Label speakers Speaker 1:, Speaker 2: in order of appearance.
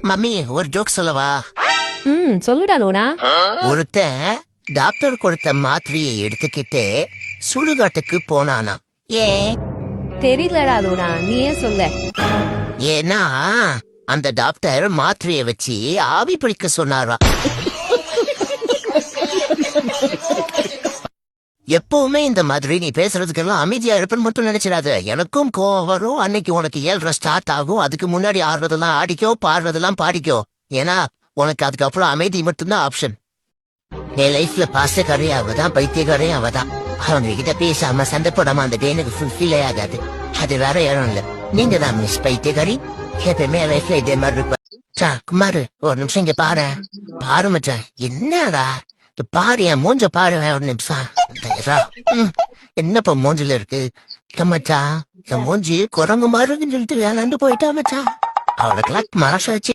Speaker 1: Mummy ஒரு joke சொல்லவா?
Speaker 2: சொல்லுடா லோனா.
Speaker 1: ஒருத்தன் டாக்டர் கொடுத்த மாத்திரையை எடுத்துக்கிட்டு சுடுகாட்டுக்கு போனானா. ஏன்?
Speaker 2: தெரியலடா லோனா, நீ ஏன் சொல்ல?
Speaker 1: ஏன்னா அந்த டாக்டர் மாத்திரையை வச்சு ஆவி பிடிக்க சொன்னாரா. எப்பவுமே இந்த மாதிரி நீ பேசுறதுக்கெல்லாம் அமைதியா இருப்பேன்னு மட்டும் நினைச்சிடாத. எனக்கும் கோவம் வரும். அன்னைக்கு உனக்கு 7:30 ஸ்டார்ட் ஆகும். அதுக்கு முன்னாடி ஆடுறதெல்லாம் ஆடிக்கோ, பாடுறதெல்லாம் பாடிக்கோ. ஏன்னா உனக்கு அதுக்கப்புறம் அமைதி மட்டும்தான் ஆப்ஷன். என் லைஃப்ல பாசக்காரே அவதான், பைத்தியக்காரே அவதான். அவங்க கிட்ட பேசாம சண்டை போடாம அந்த டே எனக்கு ஃபுல்ஃபில் ஆகாது. அது வேற யாரும் இல்ல, நீங்க தான் மிஸ் பைத்தியக்காரி. எப்பவுமே லைஃப்ல இதே மாதிரி இருப்ப. குமாரு ஒரு நிமிஷம் இங்க பாரு. பாரு மச்சான், என்னடா பாரு, என் மூஞ்ச பாரு ஒரு நிமிஷம். என்னப்பா மூஞ்சில இருக்கு? மச்சா என் மூஞ்சி குரங்கு மாறுன்னு சொல்லிட்டு வேணாண்டு போயிட்டா மச்சா. அவளுக்கெல்லாம் மனசாச்சு.